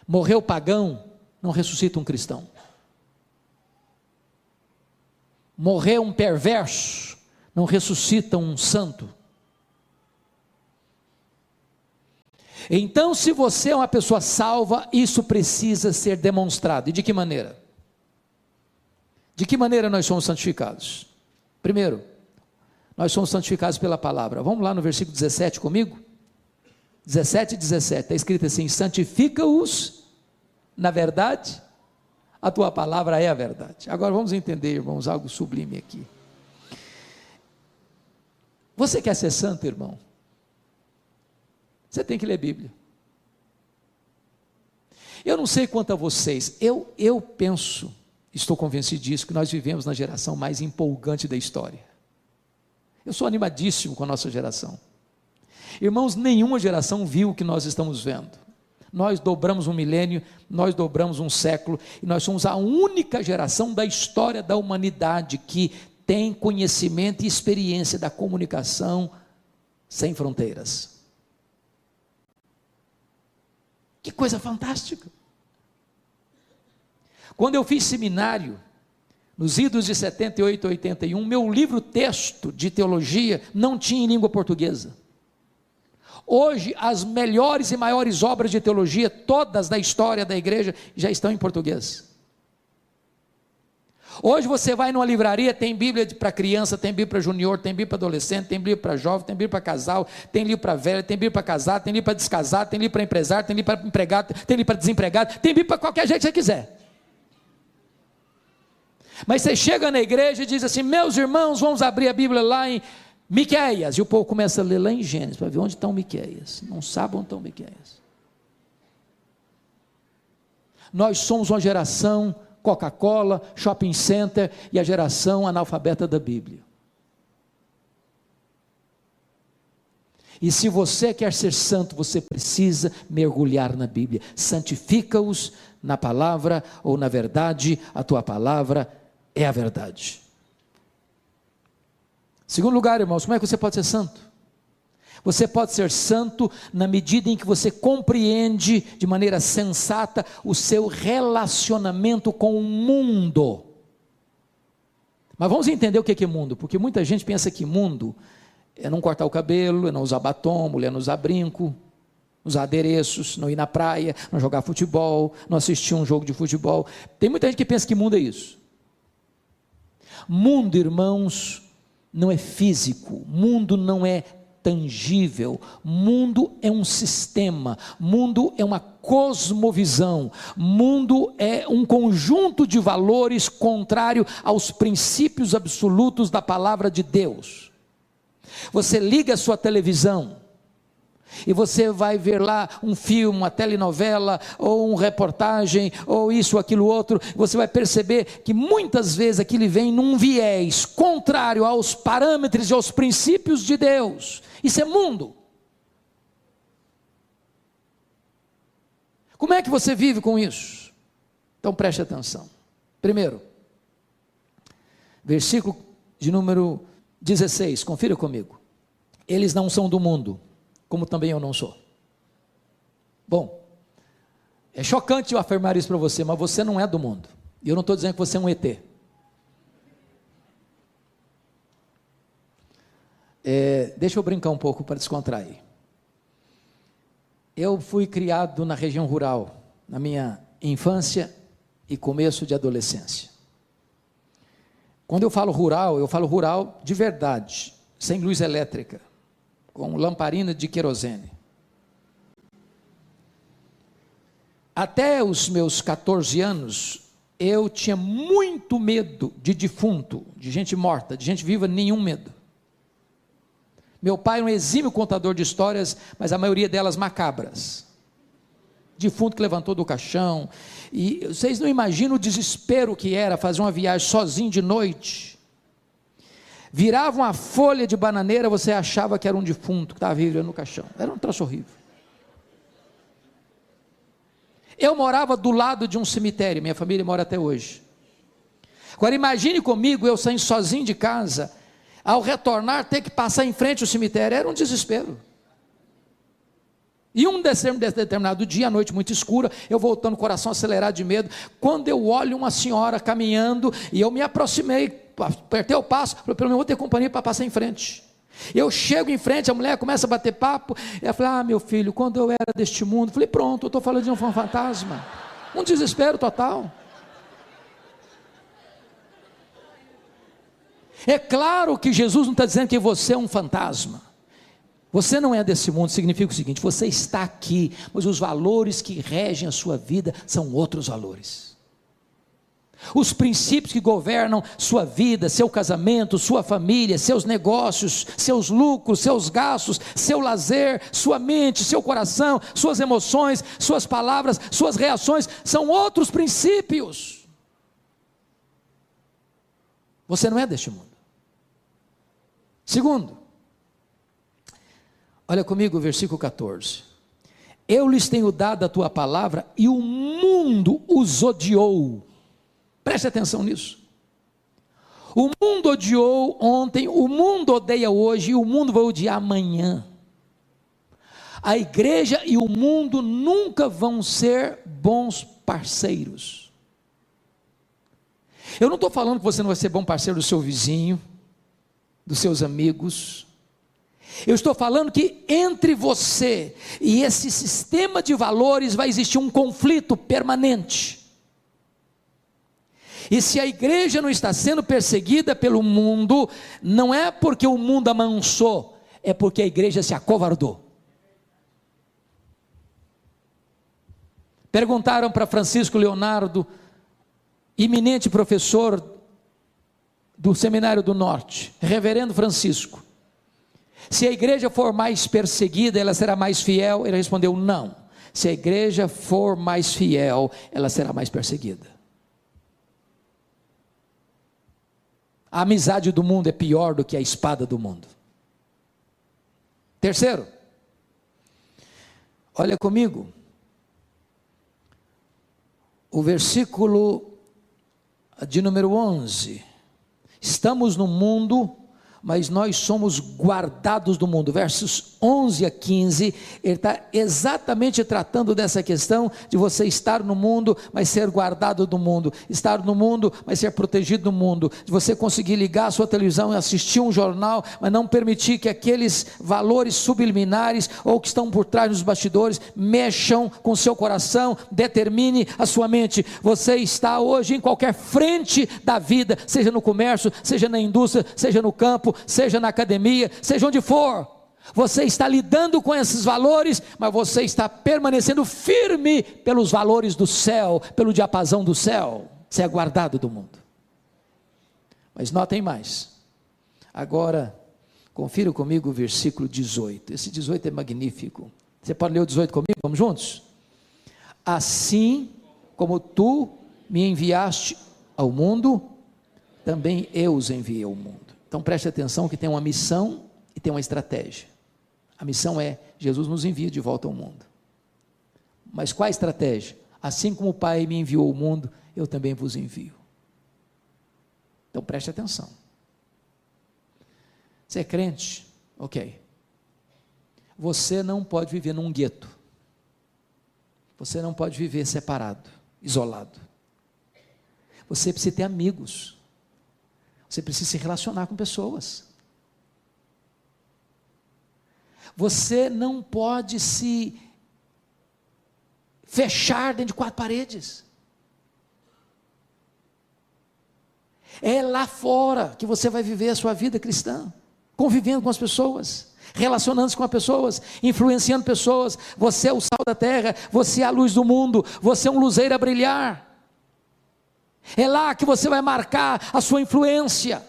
Morreu pagão, não ressuscita um cristão. Morreu um perverso, não ressuscita um santo. Então, se você é uma pessoa salva, isso precisa ser demonstrado. E de que maneira? De que maneira nós somos santificados? Primeiro, nós somos santificados pela palavra. Vamos lá no versículo 17 comigo? 17 e 17, está escrito assim: santifica-os na verdade, a tua palavra é a verdade. Agora vamos entender, irmãos, algo sublime aqui. Você quer ser santo, irmão? Você tem que ler Bíblia. Eu não sei quanto a vocês, eu penso, estou convencido disso, que nós vivemos na geração mais empolgante da história. Eu sou animadíssimo com a nossa geração. Irmãos, nenhuma geração viu o que nós estamos vendo. Nós dobramos um milênio, nós dobramos um século, e nós somos a única geração da história da humanidade que tem conhecimento e experiência da comunicação sem fronteiras. Que coisa fantástica! Quando eu fiz seminário, nos idos de 78 a 81, meu livro texto de teologia não tinha em língua portuguesa. Hoje, as melhores e maiores obras de teologia, todas da história da igreja, já estão em português. Hoje você vai numa livraria, tem Bíblia para criança, tem Bíblia para junior, tem Bíblia para adolescente, tem Bíblia para jovem, tem Bíblia para casal, tem livro para velho, tem Bíblia para casar, tem livro para descasar, tem livro para empresário, tem livro para empregado, tem livro para desempregado, tem Bíblia para qualquer jeito que você quiser. Mas você chega na igreja e diz assim: meus irmãos, vamos abrir a Bíblia lá em Miqueias, e o povo começa a ler lá em Gênesis, para ver onde estão Miqueias, não sabe onde estão Miqueias. Nós somos uma geração Coca-Cola, shopping center e a geração analfabeta da Bíblia. E se você quer ser santo, você precisa mergulhar na Bíblia. Santifica-os na palavra ou na verdade, a tua palavra é a verdade. Segundo lugar, irmãos, como é que você pode ser santo? Você pode ser santo na medida em que você compreende de maneira sensata o seu relacionamento com o mundo. Mas vamos entender o que é mundo, porque muita gente pensa que mundo é não cortar o cabelo, é não usar batom, mulher não usar brinco, usar adereços, não ir na praia, não jogar futebol, não assistir um jogo de futebol. Tem muita gente que pensa que mundo é isso. Mundo, irmãos, não é físico, mundo não é tangível, mundo é um sistema, mundo é uma cosmovisão, mundo é um conjunto de valores contrário aos princípios absolutos da palavra de Deus. Você liga a sua televisão e você vai ver lá um filme, uma telenovela, ou uma reportagem, ou isso, aquilo, outro, você vai perceber que muitas vezes aquilo vem num viés contrário aos parâmetros e aos princípios de Deus. Isso é mundo. Como é que você vive com isso? Então preste atenção. Primeiro, versículo de número 16, confira comigo. Eles não são do mundo, como também eu não sou. Bom, é chocante eu afirmar isso para você, mas você não é do mundo. E eu não estou dizendo que você é um ET. Deixa eu brincar um pouco para descontrair. Eu fui criado na região rural, na minha infância e começo de adolescência. Quando eu falo rural de verdade, sem luz elétrica, com lamparina de querosene. Até os meus 14 anos, eu tinha muito medo de defunto, de gente morta, de gente viva, nenhum medo. Meu pai é um exímio contador de histórias, mas a maioria delas macabras. Defunto que levantou do caixão, e vocês não imaginam o desespero que era fazer uma viagem sozinho de noite. Virava uma folha de bananeira, você achava que era um defunto que estava vivendo no caixão. Era um troço horrível. Eu morava do lado de um cemitério, minha família mora até hoje. Agora imagine comigo, eu saindo sozinho de casa, ao retornar ter que passar em frente ao cemitério, era um desespero. E um determinado dia, à noite muito escura, eu voltando, coração acelerado de medo, quando eu olho uma senhora caminhando, e eu me aproximei, apertei o passo, falei, pelo menos vou ter companhia para passar em frente. Eu chego em frente, a mulher começa a bater papo, e ela fala, meu filho, quando eu era deste mundo, falei, pronto, eu estou falando de um fantasma, um desespero total. É claro que Jesus não está dizendo que você é um fantasma. Você não é desse mundo, significa o seguinte, você está aqui, mas os valores que regem a sua vida são outros valores. Os princípios que governam sua vida, seu casamento, sua família, seus negócios, seus lucros, seus gastos, seu lazer, sua mente, seu coração, suas emoções, suas palavras, suas reações, são outros princípios. Você não é deste mundo. Segundo, olha comigo o versículo 14. Eu lhes tenho dado a tua palavra e o mundo os odiou. Preste atenção nisso. O mundo odiou ontem, o mundo odeia hoje e o mundo vai odiar amanhã. A igreja e o mundo nunca vão ser bons parceiros. Eu não estou falando que você não vai ser bom parceiro do seu vizinho, dos seus amigos. Eu estou falando que entre você e esse sistema de valores vai existir um conflito permanente. E se a igreja não está sendo perseguida pelo mundo, não é porque o mundo amansou, é porque a igreja se acovardou. Perguntaram para Francisco Leonardo, eminente professor do Seminário do Norte, Reverendo Francisco, se a igreja for mais perseguida, ela será mais fiel? Ele respondeu, não. Se a igreja for mais fiel, ela será mais perseguida. A amizade do mundo é pior do que a espada do mundo. Terceiro, olha comigo, o versículo de número 11, estamos no mundo, mas nós somos guardados do mundo. Versos 11 a 15, ele está exatamente tratando dessa questão de você estar no mundo, mas ser guardado do mundo, estar no mundo, mas ser protegido do mundo, de você conseguir ligar a sua televisão e assistir um jornal, mas não permitir que aqueles valores subliminares, ou que estão por trás dos bastidores, mexam com o seu coração, determine a sua mente. Você está hoje em qualquer frente da vida, seja no comércio, seja na indústria, seja no campo, seja na academia, seja onde for, você está lidando com esses valores, mas você está permanecendo firme pelos valores do céu, pelo diapasão do céu. Você é guardado do mundo. Mas notem mais, agora confira comigo o versículo 18, esse 18 é magnífico. Você pode ler o 18 comigo? Vamos juntos? Assim como tu me enviaste ao mundo, também eu os enviei ao mundo. Então preste atenção que tem uma missão e tem uma estratégia. A missão é, Jesus nos envia de volta ao mundo. Mas qual a estratégia? Assim como o Pai me enviou ao mundo, eu também vos envio. Então preste atenção. Você é crente? Ok. Você não pode viver num gueto. Você não pode viver separado, isolado. Você precisa ter amigos. Você precisa se relacionar com pessoas. Você não pode se fechar dentro de quatro paredes. É lá fora que você vai viver a sua vida cristã, convivendo com as pessoas, relacionando-se com as pessoas, influenciando pessoas. Você é o sal da terra, você é a luz do mundo, você é um luzeiro a brilhar. É lá que você vai marcar a sua influência,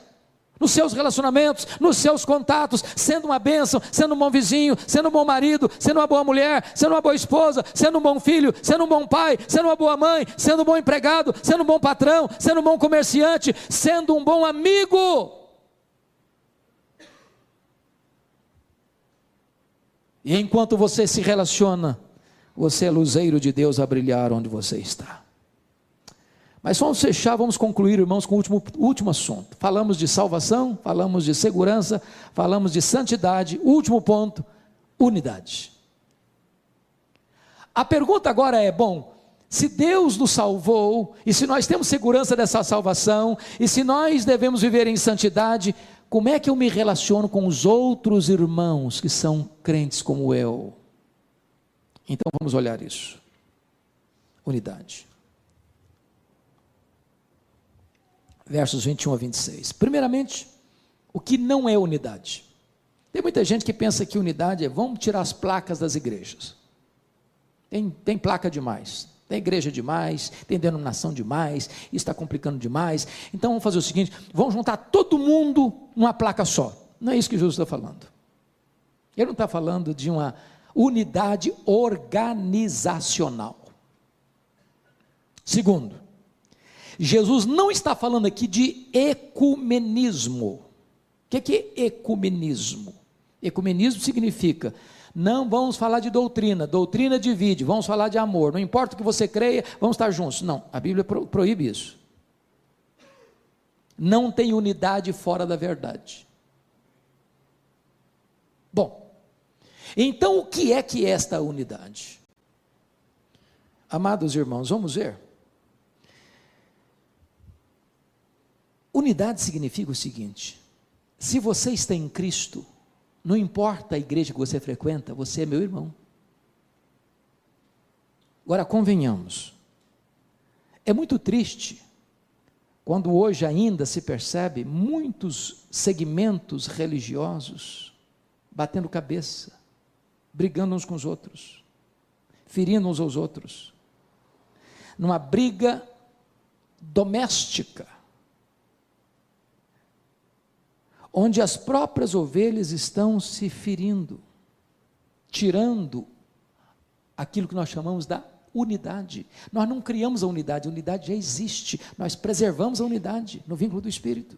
nos seus relacionamentos, nos seus contatos, sendo uma bênção, sendo um bom vizinho, sendo um bom marido, sendo uma boa mulher, sendo uma boa esposa, sendo um bom filho, sendo um bom pai, sendo uma boa mãe, sendo um bom empregado, sendo um bom patrão, sendo um bom comerciante, sendo um bom amigo. E enquanto você se relaciona, você é luzeiro de Deus a brilhar onde você está. Mas vamos fechar, vamos concluir, irmãos, com o último assunto. Falamos de salvação, falamos de segurança, falamos de santidade. Último ponto, unidade. A pergunta agora é, bom, se Deus nos salvou, e se nós temos segurança dessa salvação, e se nós devemos viver em santidade, como é que eu me relaciono com os outros irmãos que são crentes como eu? Então vamos olhar isso. Unidade. Versos 21 a 26. Primeiramente, o que não é unidade? Tem muita gente que pensa que unidade é, vamos tirar as placas das igrejas. Tem placa demais, tem igreja demais, tem denominação demais, isso está complicando demais. Então vamos fazer o seguinte, vamos juntar todo mundo numa placa só. Não é isso que Jesus está falando. Ele não está falando de uma unidade organizacional. Segundo, Jesus não está falando aqui de ecumenismo. O que é ecumenismo? Ecumenismo significa, não vamos falar de doutrina, doutrina divide, vamos falar de amor, não importa o que você creia, vamos estar juntos. Não, a Bíblia proíbe isso. Não tem unidade fora da verdade. Bom, então o que é esta unidade? Amados irmãos, vamos ver. Unidade significa o seguinte, se você está em Cristo, não importa a igreja que você frequenta, você é meu irmão. Agora convenhamos, é muito triste, quando hoje ainda se percebe muitos segmentos religiosos, batendo cabeça, brigando uns com os outros, ferindo uns aos outros, numa briga doméstica, onde as próprias ovelhas estão se ferindo, tirando aquilo que nós chamamos da unidade. Nós não criamos a unidade já existe, nós preservamos a unidade no vínculo do Espírito.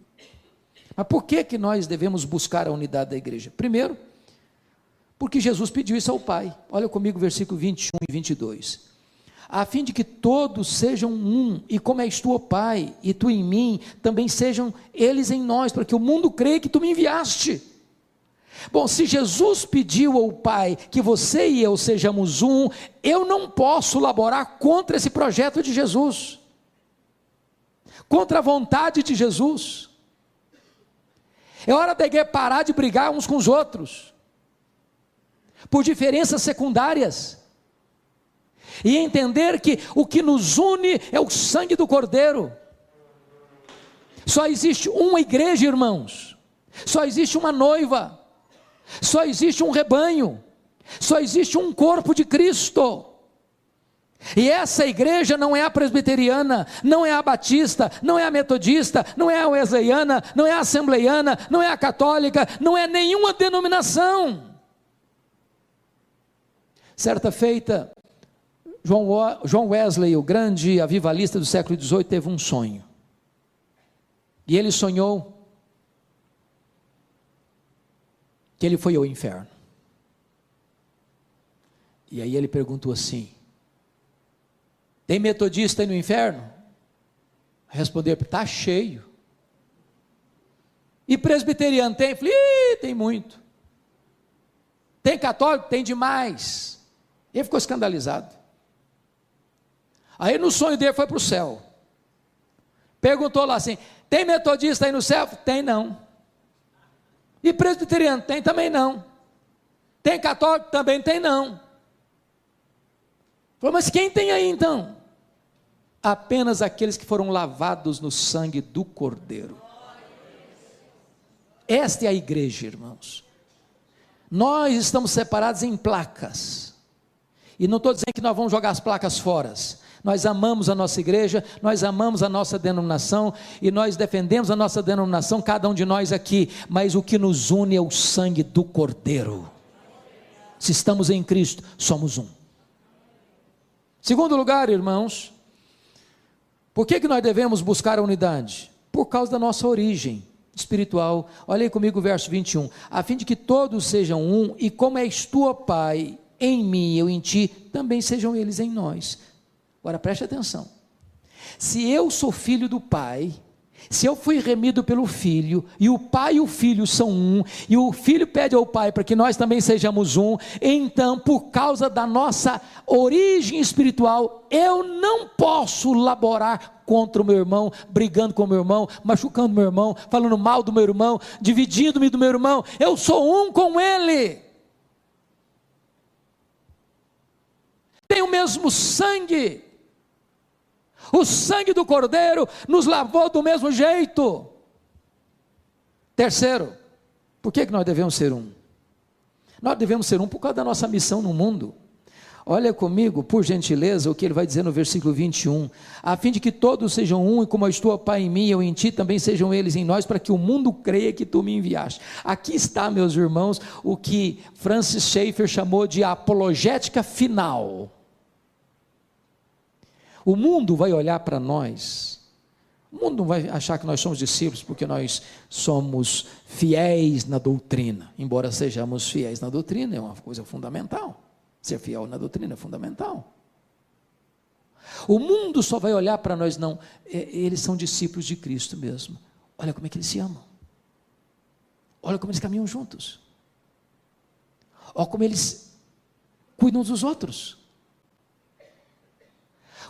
Mas por que nós devemos buscar a unidade da igreja? Primeiro, porque Jesus pediu isso ao Pai. Olha comigo o versículo 21 e 22. A fim de que todos sejam um, e como és tu, ó Pai, e tu em mim, também sejam eles em nós, para que o mundo creia que tu me enviaste. Bom, se Jesus pediu ao Pai que você e eu sejamos um, eu não posso laborar contra esse projeto de Jesus, contra a vontade de Jesus. É hora da igreja parar de brigar uns com os outros, por diferenças secundárias, e entender que o que nos une é o sangue do Cordeiro. Só existe uma igreja, irmãos, só existe uma noiva, só existe um rebanho, só existe um corpo de Cristo. E essa igreja não é a presbiteriana, não é a batista, não é a metodista, não é a wesleyana, não é a assembleiana, não é a católica, não é nenhuma denominação. Certa feita, John Wesley, o grande avivalista do século XVIII, teve um sonho, e ele sonhou que ele foi ao inferno. E aí ele perguntou assim: tem metodista aí no inferno? Respondeu: está cheio. E presbiteriano tem? Falei: tem muito. Tem católico? Tem demais. Ele ficou escandalizado. Aí no sonho dele foi para o céu. Perguntou lá assim: tem metodista aí no céu? Tem não. E presbiteriano? Tem também não. Tem católico? Também tem não. Falou: mas quem tem aí então? Apenas aqueles que foram lavados no sangue do Cordeiro. Esta é a igreja, irmãos. Nós estamos separados em placas, e não estou dizendo que nós vamos jogar as placas fora. Nós amamos a nossa igreja, nós amamos a nossa denominação, e nós defendemos a nossa denominação, cada um de nós aqui, mas o que nos une é o sangue do Cordeiro. Se estamos em Cristo, somos um. Segundo lugar, irmãos, por que nós devemos buscar a unidade? Por causa da nossa origem espiritual. Olha aí comigo o verso 21, a fim de que todos sejam um, e como és tu, ó Pai, em mim e eu em ti, também sejam eles em nós. Agora preste atenção, se eu sou filho do Pai, se eu fui remido pelo Filho, e o Pai e o Filho são um, e o Filho pede ao Pai para que nós também sejamos um, então por causa da nossa origem espiritual, eu não posso laborar contra o meu irmão, brigando com o meu irmão, machucando o meu irmão, falando mal do meu irmão, dividindo-me do meu irmão. Eu sou um com ele, tem o mesmo sangue. O sangue do Cordeiro nos lavou do mesmo jeito. Terceiro, por que nós devemos ser um? Nós devemos ser um por causa da nossa missão no mundo. Olha comigo, por gentileza, o que ele vai dizer no versículo 21, a fim de que todos sejam um, e como és tu, ó Pai, em mim, eu em ti, também sejam eles em nós, para que o mundo creia que tu me enviaste. Aqui está, meus irmãos, o que Francis Schaeffer chamou de apologética final. O mundo vai olhar para nós, o mundo não vai achar que nós somos discípulos porque nós somos fiéis na doutrina, embora sejamos fiéis na doutrina, é uma coisa fundamental, ser fiel na doutrina é fundamental. O mundo só vai olhar para nós, não, eles são discípulos de Cristo mesmo, olha como é que eles se amam, olha como eles caminham juntos, olha como eles cuidam uns dos outros.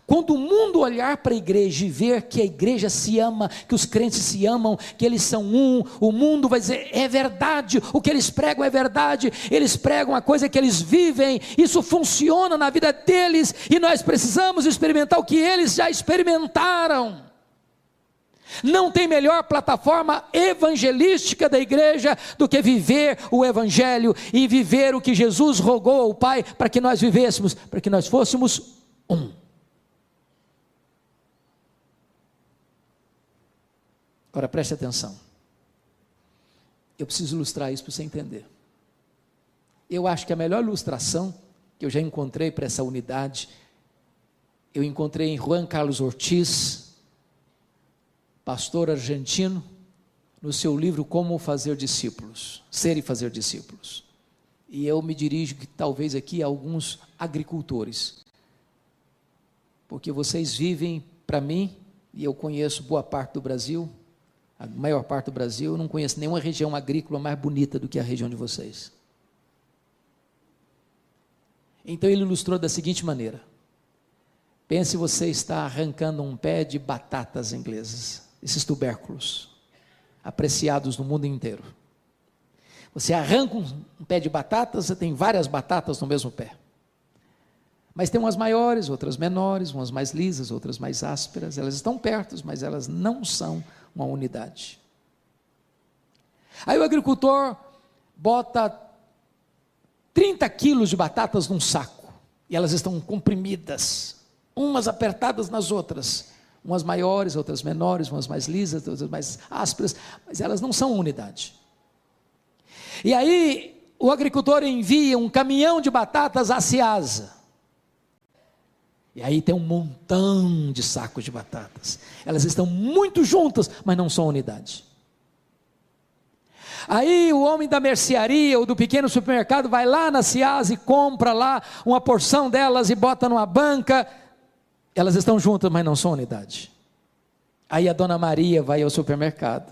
Quando o mundo olhar para a igreja e ver que a igreja se ama, que os crentes se amam, que eles são um, o mundo vai dizer: é verdade, o que eles pregam é verdade, eles pregam a coisa que eles vivem, isso funciona na vida deles, e nós precisamos experimentar o que eles já experimentaram. Não tem melhor plataforma evangelística da igreja do que viver o evangelho, e viver o que Jesus rogou ao Pai para que nós vivêssemos, para que nós fôssemos um. Agora preste atenção, eu preciso ilustrar isso para você entender. Eu acho que a melhor ilustração que eu já encontrei para essa unidade, eu encontrei em Juan Carlos Ortiz, pastor argentino, no seu livro Como Fazer Discípulos, Ser e Fazer Discípulos. E eu me dirijo que talvez aqui a alguns agricultores, porque vocês vivem, para mim, e eu conheço boa parte do Brasil, a maior parte do Brasil, eu não conheço nenhuma região agrícola mais bonita do que a região de vocês. Então ele ilustrou da seguinte maneira: pense você está arrancando um pé de batatas inglesas, esses tubérculos, apreciados no mundo inteiro. Você arranca um pé de batatas, você tem várias batatas no mesmo pé. Mas tem umas maiores, outras menores, umas mais lisas, outras mais ásperas, elas estão perto, mas elas não são uma unidade. Aí o agricultor bota 30 quilos de batatas num saco, e elas estão comprimidas, umas apertadas nas outras, umas maiores, outras menores, umas mais lisas, outras mais ásperas, mas elas não são unidade. E aí o agricultor envia um caminhão de batatas a Ceasa, e aí tem um montão de sacos de batatas, elas estão muito juntas, mas não são unidade. Aí o homem da mercearia ou do pequeno supermercado vai lá na Ceasa e compra lá uma porção delas e bota numa banca, elas estão juntas, mas não são unidade. Aí a dona Maria vai ao supermercado,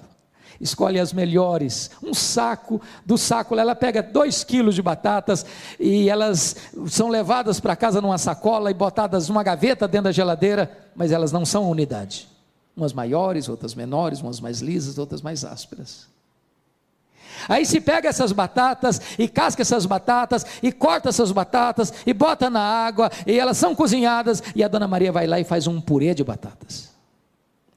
escolhe as melhores, um saco, do saco ela pega 2 quilos de batatas, e elas são levadas para casa numa sacola e botadas numa gaveta dentro da geladeira, mas elas não são unidade, umas maiores, outras menores, umas mais lisas, outras mais ásperas. Aí se pega essas batatas, e casca essas batatas, e corta essas batatas, e bota na água, e elas são cozinhadas, e a dona Maria vai lá e faz um purê de batatas.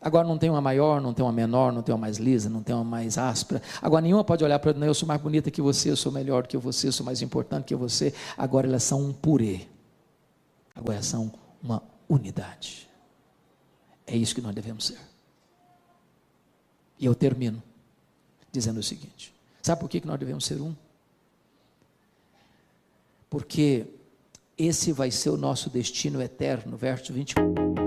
Agora não tem uma maior, não tem uma menor, não tem uma mais lisa, não tem uma mais áspera. Agora nenhuma pode olhar para ela, eu sou mais bonita que você, eu sou melhor do que você, eu sou mais importante que você. Agora elas são um purê. Agora elas são uma unidade. É isso que nós devemos ser. E eu termino dizendo o seguinte: sabe por que nós devemos ser um? Porque esse vai ser o nosso destino eterno, verso 21.